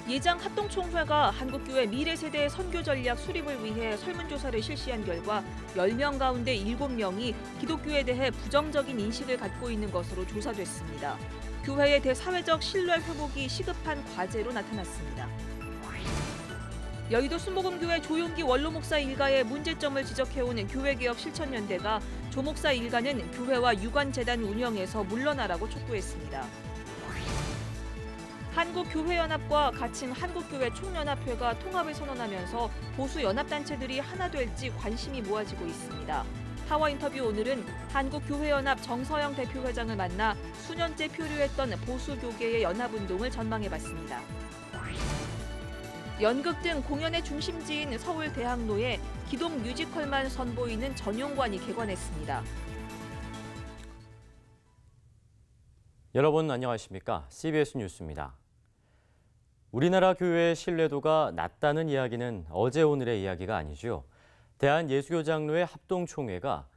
예장 합동총회가 한국교회 미래세대 선교 전략 수립을 위해 설문조사를 실시한 결과 10명 가운데 7명이 기독교에 대해 부정적인 인식을 갖고 있는 것으로 조사됐습니다. 교회의 대사회적 신뢰 회복이 시급한 과제로 나타났습니다. 여의도 순복음교회 조용기 원로 목사 일가의 문제점을 지적해오는 교회개혁 실천연대가 조 목사 일가는 교회와 유관재단 운영에서 물러나라고 촉구했습니다. 한국교회연합과 가칭 한국교회 총연합회가 통합을 선언하면서 보수 연합단체들이 하나 될지 관심이 모아지고 있습니다. 하와 인터뷰 오늘은 한국교회연합 정서영 대표회장을 만나 수년째 표류했던 보수교계의 연합운동을 전망해봤습니다. 연극 등 공연의 중심지인 서울대학로에 기동 뮤지컬만 선보이는 전용관이 개관했습니다. 여러분 안녕하십니까? CBS 뉴스입니다. 우리나라 교회의 신뢰도가 낮다는 이야기는 어제 오늘의 이야기가 아니죠. 대한예수교장로회 합동총회가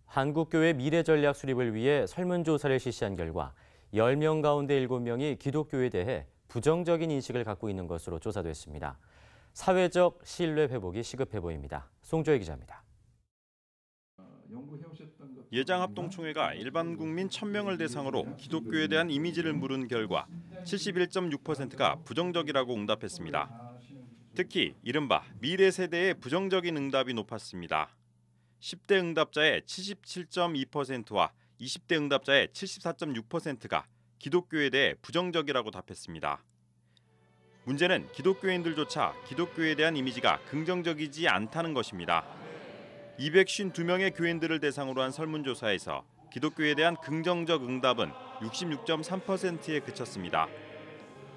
한국교회 미래전략 수립을 위해 설문조사를 실시한 결과 10명 가운데 7명이 기독교에 대해 부정적인 인식을 갖고 있는 것으로 조사됐습니다. 사회적 신뢰 회복이 시급해 보입니다. 송조혜 기자입니다. 예장 합동총회가 일반 국민 1,000명을 대상으로 기독교에 대한 이미지를 물은 결과 71.6%가 부정적이라고 응답했습니다. 특히 이른바 미래 세대의 부정적인 응답이 높았습니다. 10대 응답자의 77.2%와 20대 응답자의 74.6%가 기독교에 대해 부정적이라고 답했습니다. 문제는 기독교인들조차 기독교에 대한 이미지가 긍정적이지 않다는 것입니다. 252명의 교인들을 대상으로 한 설문조사에서 기독교에 대한 긍정적 응답은 66.3%에 그쳤습니다.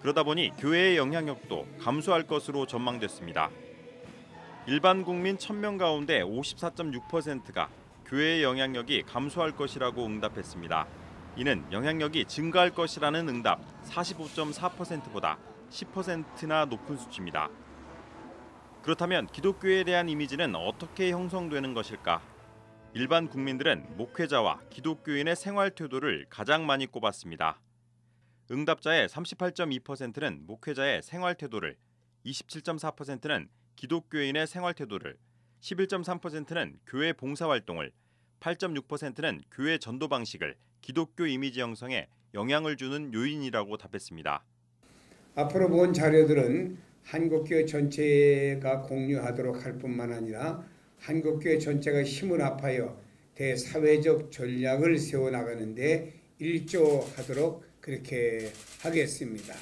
그러다 보니 교회의 영향력도 감소할 것으로 전망됐습니다. 일반 국민 1,000명 가운데 54.6%가 교회의 영향력이 감소할 것이라고 응답했습니다. 이는 영향력이 증가할 것이라는 응답 45.4%보다 10%나 높은 수치입니다. 그렇다면 기독교에 대한 이미지는 어떻게 형성되는 것일까? 일반 국민들은 목회자와 기독교인의 생활 태도를 가장 많이 꼽았습니다. 응답자의 38.2%는 목회자의 생활 태도를, 27.4%는 기독교인의 생활 태도를, 11.3%는 교회 봉사활동을, 8.6%는 교회 전도 방식을 기독교 이미지 형성에 영향을 주는 요인이라고 답했습니다. 앞으로 본 자료들은 한국교회 전체가 공유하도록 할 뿐만 아니라 한국교회 전체가 힘을 합하여 대사회적 전략을 세워나가는 데 일조하도록 그렇게 하겠습니다.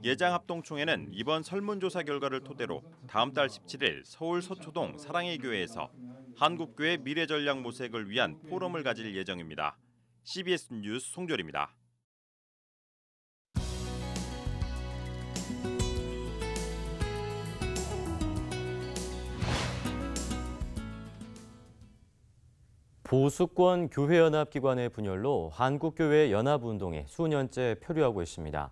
예장 합동총회는 이번 설문조사 결과를 토대로 다음 달 17일 서울 서초동 사랑의 교회에서 한국교회 미래전략 모색을 위한 포럼을 가질 예정입니다. CBS 뉴스 송졸입니다. 보수권 교회연합기관의 분열로 한국교회 연합운동에 수년째 표류하고 있습니다.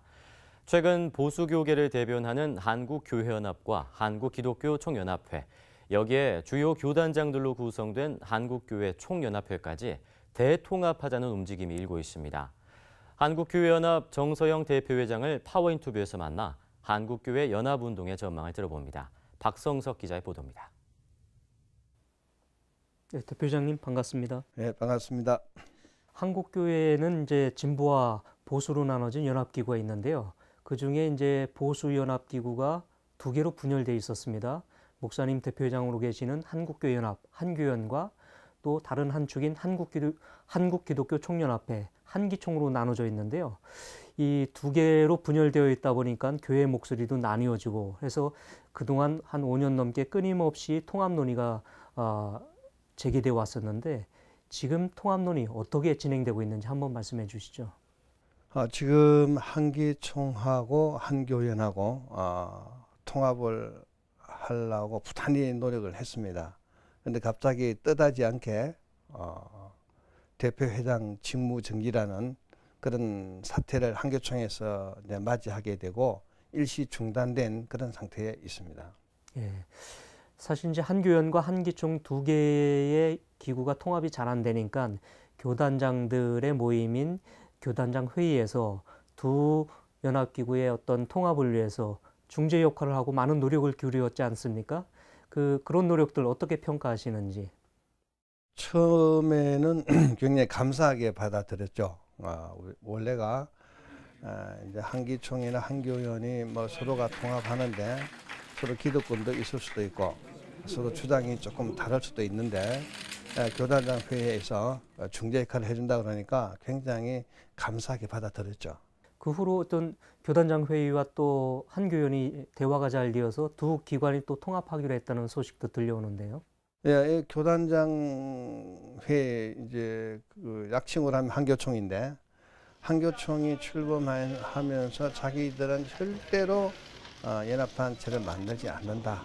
최근 보수교계를 대변하는 한국교회연합과 한국기독교총연합회, 여기에 주요 교단장들로 구성된 한국교회 총연합회까지 대통합하자는 움직임이 일고 있습니다. 한국교회연합 정서영 대표회장을 파워인터뷰에서 만나 한국교회 연합운동의 전망을 들어봅니다. 박성석 기자의 보도입니다. 네, 대표장님 반갑습니다. 네, 반갑습니다. 한국교회는 이제 진보와 보수로 나눠진 연합기구가 있는데요. 그중에 이제 보수 연합기구가 두 개로 분열되어 있었습니다. 목사님 대표회장으로 계시는 한국교회연합 한교연과 또 다른 한 축인 한국기독교 총연합회 한기총으로 나눠져 있는데요. 이 두 개로 분열되어 있다 보니까 교회 목소리도 나뉘어지고 해서 그동안 한 5년 넘게 끊임없이 통합 논의가 제기되어 왔었는데 지금 통합 논의 어떻게 진행되고 있는지 한번 말씀해 주시죠. 지금 한기총하고 한교연하고 통합을 하려고 부단히 노력을 했습니다. 그런데 갑자기 뜻하지 않게 대표회장 직무 정지라는 그런 사태를 한교총에서 맞이하게 되고 일시 중단된 그런 상태에 있습니다. 예. 사실 이제 한교연과 한기총 두 개의 기구가 통합이 잘 안 되니까 교단장들의 모임인 교단장 회의에서 두 연합기구의 어떤 통합을 위해서 중재 역할을 하고 많은 노력을 기울였지 않습니까? 그런 노력들 어떻게 평가하시는지. 처음에는 굉장히 감사하게 받아들였죠. 원래가 이제 한기총이나 한교연이 뭐 서로가 통합하는데 서로 기득권도 있을 수도 있고 서로 주장이 조금 다를 수도 있는데 교단장 회의에서 중재 역할을 해준다 그러니까 굉장히 감사하게 받아들였죠. 그 후로 어떤 교단장 회의와 또 한교연이 대화가 잘 되어서 두 기관이 또 통합하기로 했다는 소식도 들려오는데요. 예, 교단장 회의 이제 그 약칭으로 하면 한교총인데 한교총이 출범하면서 자기들은 절대로 연합단체를 만들지 않는다.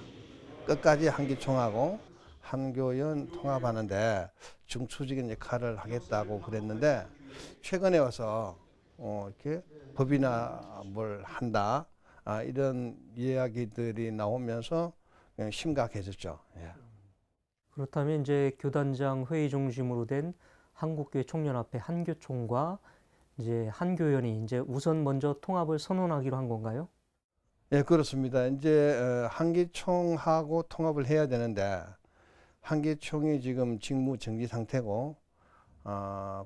끝까지 한기총하고 한교연 통합하는데 중추적인 역할을 하겠다고 그랬는데 최근에 와서 이렇게 법이나 뭘 한다 이런 이야기들이 나오면서 그냥 심각해졌죠. 예. 그렇다면 이제 교단장 회의 중심으로 된 한국교회 총연합회 한교총과 이제 한교연이 이제 우선 먼저 통합을 선언하기로 한 건가요? 예, 그렇습니다. 이제 한기총하고 통합을 해야 되는데 한기총이 지금 직무 정지 상태고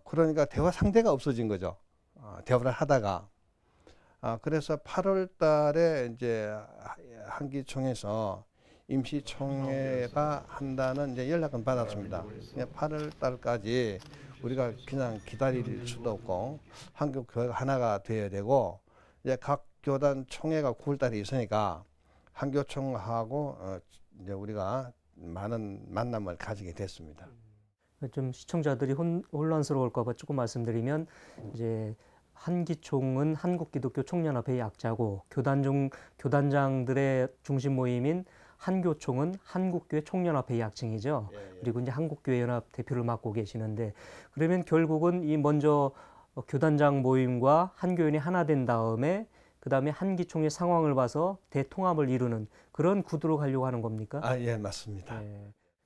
그러니까 대화 상대가 없어진 거죠. 대화를 하다가 그래서 8월 달에 이제 한기총에서 임시총회가 한다는 이제 연락은 받았습니다. 8월 달까지 우리가 그냥 기다릴 수도 없고 한교교회가 하나가 되어야 되고 이제 각 교단 총회가 9월 달에 있으니까 한교총하고 이제 우리가 많은 만남을 가지게 됐습니다. 좀 시청자들이 혼란스러울까 봐 조금 말씀드리면 이제 한기총은 한국기독교 총연합회의 약자고 교단장들의 중심 모임인 한교총은 한국교회 총연합회의 약칭이죠. 그리고 이제 한국교회 연합 대표를 맡고 계시는데 그러면 결국은 이 먼저 교단장 모임과 한교연이 하나 된 다음에 그다음에 한기총의 상황을 봐서 대통합을 이루는 그런 구도로 가려고 하는 겁니까? 예, 맞습니다.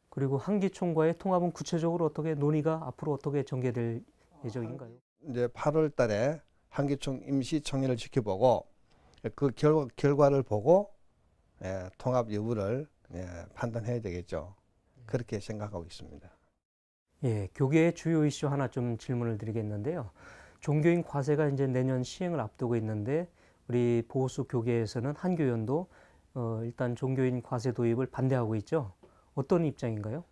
그리고 한기총과의 통합은 구체적으로 어떻게 논의가 앞으로 어떻게 전개될 예정인가요? 이제 8월 달에 한기총 임시총회를 지켜보고 그 결과를 보고 통합 여부를 판단해야 되겠죠. 그렇게 생각하고 있습니다. 예, 교계의 주요 이슈 하나 좀 질문을 드리겠는데요. 종교인 과세가 이제 내년 시행을 앞두고 있는데 우리 보수 교계에서는 한교연도 일단 종교인 과세 도입을 반대하고 있죠. 어떤 입장인가요?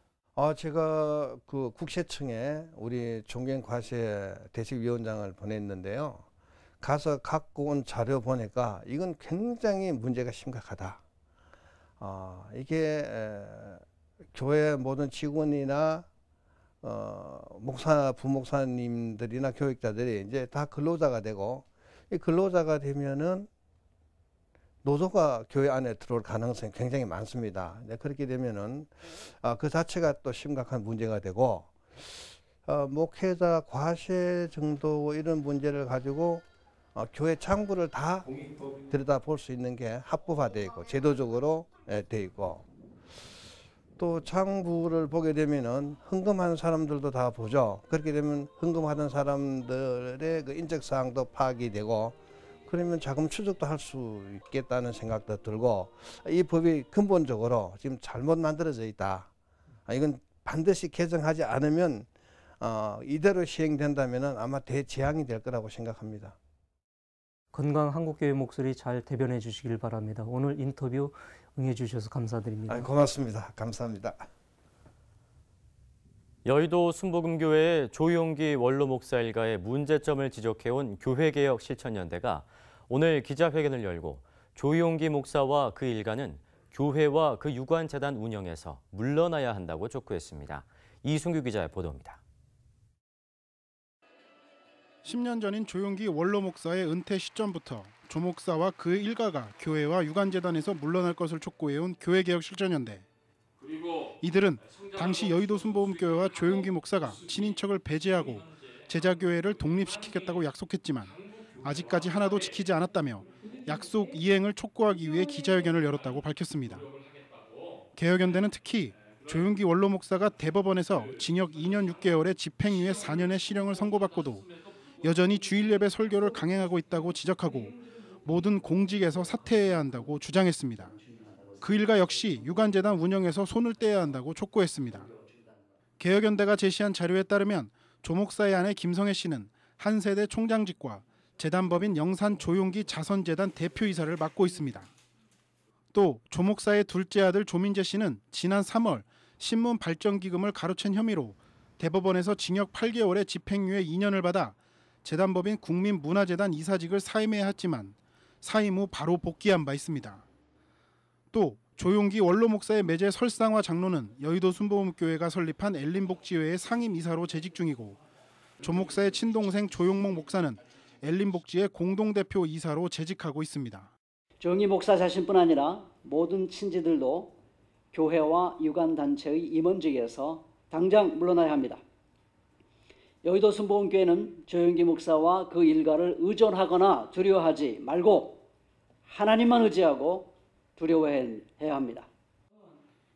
제가 그 국세청에 우리 종교인 과세 대책위원장을 보냈는데요. 가서 갖고 온 자료 보니까 이건 굉장히 문제가 심각하다. 이게 교회 모든 직원이나 부목사님들이나 교육자들이 이제 다 근로자가 되고 이 근로자가 되면은 노조가 교회 안에 들어올 가능성이 굉장히 많습니다. 그렇게 되면은 그 자체가 또 심각한 문제가 되고 목회자 과세 정도 이런 문제를 가지고 교회 창구를 다 들여다볼 수 있는 게 합법화되어 있고 제도적으로 되어 있고 또 창구를 보게 되면은 헌금하는 사람들도 다 보죠. 그렇게 되면 헌금하는 사람들의 그 인적 사항도 파악이 되고 그러면 자금 추적도 할 수 있겠다는 생각도 들고 이 법이 근본적으로 지금 잘못 만들어져 있다. 이건 반드시 개정하지 않으면 이대로 시행된다면 아마 대재앙이 될 거라고 생각합니다. 건강 한국교회 목소리 잘 대변해 주시길 바랍니다. 오늘 인터뷰 응해 주셔서 감사드립니다. 고맙습니다. 감사합니다. 여의도 순복음교회의 조용기 원로 목사 일가의 문제점을 지적해온 교회개혁 실천연대가 오늘 기자회견을 열고 조용기 목사와 그 일가는 교회와 그 유관재단 운영에서 물러나야 한다고 촉구했습니다. 이순규 기자의 보도입니다. 10년 전인 조용기 원로 목사의 은퇴 시점부터 조 목사와 그 일가가 교회와 유관재단에서 물러날 것을 촉구해온 교회개혁 실천연대. 이들은 당시 여의도 순복음교회와 조용기 목사가 친인척을 배제하고 제자교회를 독립시키겠다고 약속했지만 아직까지 하나도 지키지 않았다며 약속 이행을 촉구하기 위해 기자회견을 열었다고 밝혔습니다. 개혁연대는 특히 조용기 원로 목사가 대법원에서 징역 2년 6개월에 집행유예 4년의 실형을 선고받고도 여전히 주일 예배 설교를 강행하고 있다고 지적하고 모든 공직에서 사퇴해야 한다고 주장했습니다. 그 일가 역시 유관재단 운영에서 손을 떼야 한다고 촉구했습니다. 개혁연대가 제시한 자료에 따르면 조 목사의 아내 김성애 씨는 한 세대 총장직과 재단법인 영산 조용기 자선재단 대표이사를 맡고 있습니다. 또 조 목사의 둘째 아들 조민재 씨는 지난 3월 신문 발전기금을 가로챈 혐의로 대법원에서 징역 8개월에 집행유예 2년을 받아 재단법인 국민문화재단 이사직을 사임해야 했지만 사임 후 바로 복귀한 바 있습니다. 또 조용기 원로 목사의 매제 설상화 장로는 여의도 순복음교회가 설립한 엘린복지회의 상임이사로 재직 중이고 조 목사의 친동생 조용목 목사는 엘린복지회 공동대표 이사로 재직하고 있습니다. 조용기 목사 자신뿐 아니라 모든 친지들도 교회와 유관단체의 임원직에서 당장 물러나야 합니다. 여의도 순복음교회는 조용기 목사와 그 일가를 의존하거나 두려워하지 말고 하나님만 의지하고 두려워해야 합니다.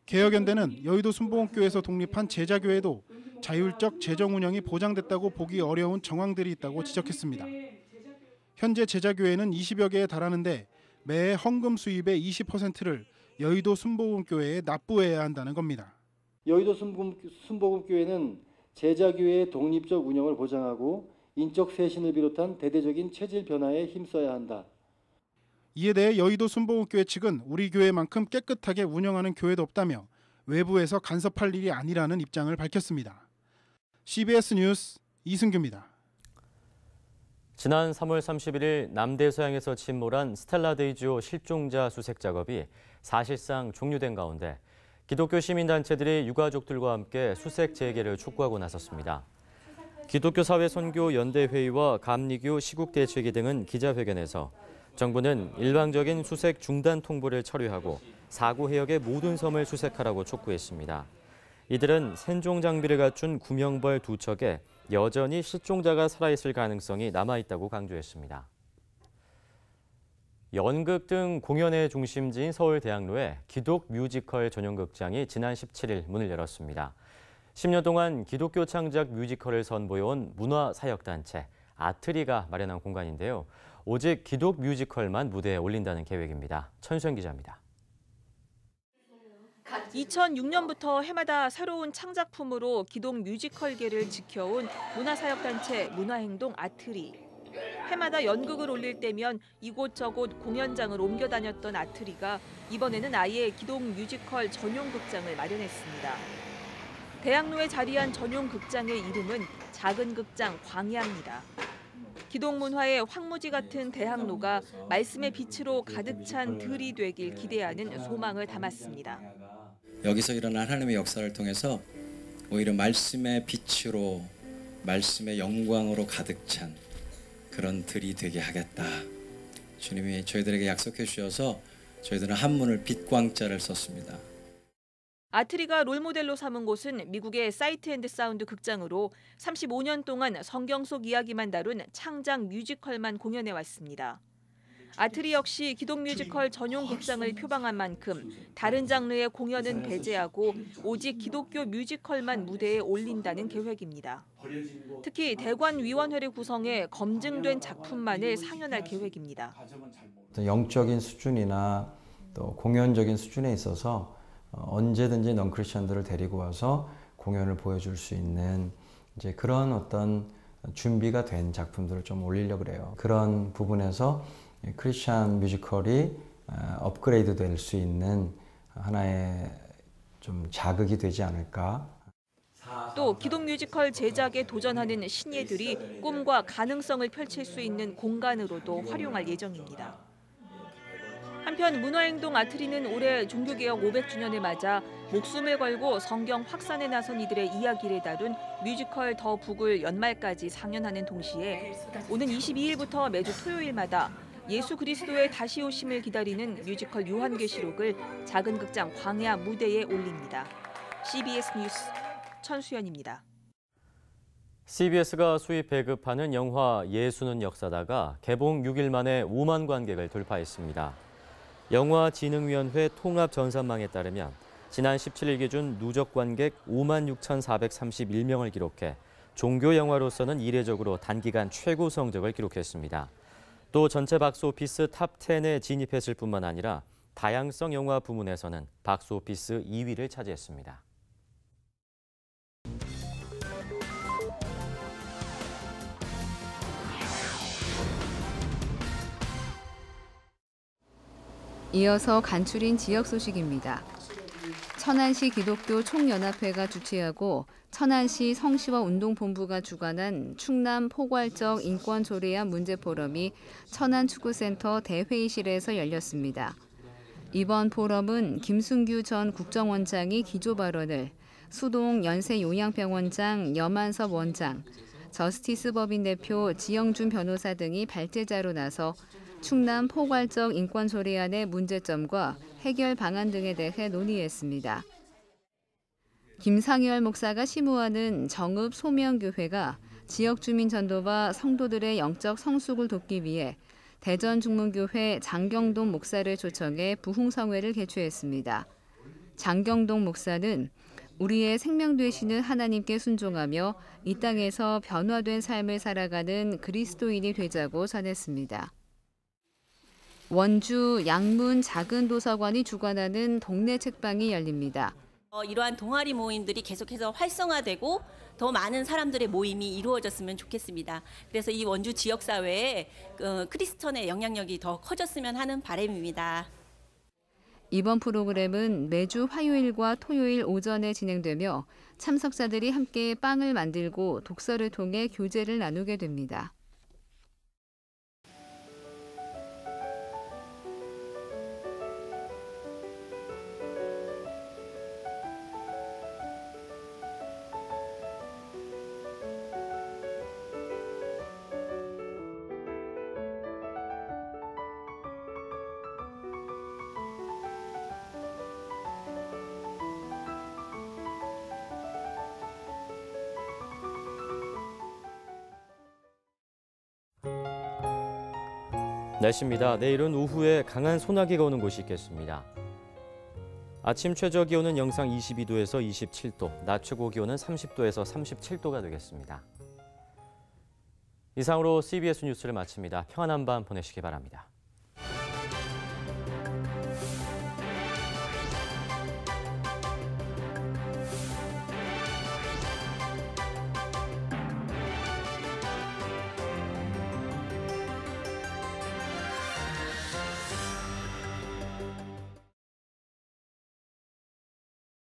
개혁연대는 여의도 순복음교회에서 독립한 제자교회도 자율적 재정 운영이 보장됐다고 보기 어려운 정황들이 있다고 지적했습니다. 현재 제자교회는 20여 개에 달하는데 매해 헌금 수입의 20%를 여의도 순복음교회에 납부해야 한다는 겁니다. 여의도 순복음교회는 제자교회의 독립적 운영을 보장하고 인적 쇄신을 비롯한 대대적인 체질 변화에 힘써야 한다. 이에 대해 여의도 순복음교회 측은 우리 교회만큼 깨끗하게 운영하는 교회도 없다며 외부에서 간섭할 일이 아니라는 입장을 밝혔습니다. CBS 뉴스 이승규입니다. 지난 3월 31일 남대서양에서 침몰한 스텔라 데이지오 실종자 수색 작업이 사실상 종료된 가운데 기독교 시민단체들이 유가족들과 함께 수색 재개를 촉구하고 나섰습니다. 기독교 사회선교연대회의와 감리교 시국대책위 등은 기자회견에서 정부는 일방적인 수색 중단 통보를 철회하고 사고 해역의 모든 섬을 수색하라고 촉구했습니다. 이들은 생존 장비를 갖춘 구명벌 2척에 여전히 실종자가 살아있을 가능성이 남아있다고 강조했습니다. 연극 등 공연의 중심지인 서울대학로에 기독 뮤지컬 전용극장이 지난 17일 문을 열었습니다. 10년 동안 기독교 창작 뮤지컬을 선보여온 문화사역단체 아트리가 마련한 공간인데요. 오직 기독 뮤지컬만 무대에 올린다는 계획입니다. 천수연 기자입니다. 2006년부터 해마다 새로운 창작품으로 기독 뮤지컬계를 지켜온 문화사역단체 문화행동 아트리. 해마다 연극을 올릴 때면 이곳저곳 공연장을 옮겨 다녔던 아트리가 이번에는 아예 기독 뮤지컬 전용 극장을 마련했습니다. 대학로에 자리한 전용 극장의 이름은 작은 극장 광야입니다. 기독 문화의 황무지 같은 대학로가 말씀의 빛으로 가득 찬 들이 되길 기대하는 소망을 담았습니다. 여기서 일어난 하나님의 역사를 통해서 오히려 말씀의 빛으로 말씀의 영광으로 가득 찬 그런 들이 되게 하겠다. 주님이 저희들에게 약속해 주셔서 저희들은 한문을 빛광자를 썼습니다. 아트리가 롤모델로 삼은 곳은 미국의 사이트 앤드 사운드 극장으로 35년 동안 성경 속 이야기만 다룬 창작 뮤지컬만 공연해 왔습니다. 아트리 역시 기독 뮤지컬 전용 극장을 표방한 만큼 다른 장르의 공연은 배제하고 오직 기독교 뮤지컬만 무대에 올린다는 계획입니다. 특히 대관위원회를 구성해 검증된 작품만을 상연할 계획입니다. 영적인 수준이나 또 공연적인 수준에 있어서 언제든지 넌크리스천들을 데리고 와서 공연을 보여줄 수 있는 이제 그런 어떤 준비가 된 작품들을 좀 올리려고 그래요. 그런 부분에서 크리스천 뮤지컬이 업그레이드 될 수 있는 하나의 좀 자극이 되지 않을까. 또 기독 뮤지컬 제작에 도전하는 신예들이 꿈과 가능성을 펼칠 수 있는 공간으로도 활용할 예정입니다. 한편 문화행동 아트리는 올해 종교개혁 500주년을 맞아 목숨을 걸고 성경 확산에 나선 이들의 이야기를 다룬 뮤지컬 더 북을 연말까지 상연하는 동시에 오는 22일부터 매주 토요일마다 예수 그리스도의 다시 오심을 기다리는 뮤지컬 요한계시록을 작은 극장 광야 무대에 올립니다. CBS 뉴스 천수연입니다. CBS가 수입 배급하는 영화 예수는 역사다가 개봉 6일 만에 5만 관객을 돌파했습니다. 영화진흥위원회 통합전산망에 따르면 지난 17일 기준 누적 관객 5만 6,431명을 기록해 종교 영화로서는 이례적으로 단기간 최고 성적을 기록했습니다. 또 전체 박스오피스 탑10에 진입했을 뿐만 아니라 다양성 영화 부문에서는 박스오피스 2위를 차지했습니다. 이어서 간추린 지역 소식입니다. 천안시 기독교 총연합회가 주최하고 천안시 성시와 운동본부가 주관한 충남 포괄적 인권조례안 문제포럼이 천안축구센터 대회의실에서 열렸습니다. 이번 포럼은 김순규 전 국정원장이 기조 발언을, 수동 연세요양병원장 염한섭 원장, 저스티스 법인 대표 지영준 변호사 등이 발제자로 나서 충남 포괄적 인권조례안의 문제점과 해결 방안 등에 대해 논의했습니다. 김상열 목사가 심우하는 정읍 소명교회가 지역 주민 전도와 성도들의 영적 성숙을 돕기 위해 대전 중문교회 장경동 목사를 초청해 부흥성회를 개최했습니다. 장경동 목사는 우리의 생명 되시는 하나님께 순종하며 이 땅에서 변화된 삶을 살아가는 그리스도인이 되자고 전했습니다. 원주 양문 작은 도서관이 주관하는 동네 책방이 열립니다. 이러한 동아리 모임들이 계속해서 활성화되고 더 많은 사람들의 모임이 이루어졌으면 좋겠습니다. 그래서 이 원주 지역사회에 크리스천의 영향력이 더 커졌으면 하는 바람입니다. 이번 프로그램은 매주 화요일과 토요일 오전에 진행되며 참석자들이 함께 빵을 만들고 독서를 통해 교제를 나누게 됩니다. 날씨입니다. 내일은 오후에 강한 소나기가 오는 곳이 있겠습니다. 아침 최저 기온은 영상 22도에서 27도, 낮 최고 기온은 30도에서 37도가 되겠습니다. 이상으로 CBS 뉴스를 마칩니다. 평안한 밤 보내시기 바랍니다.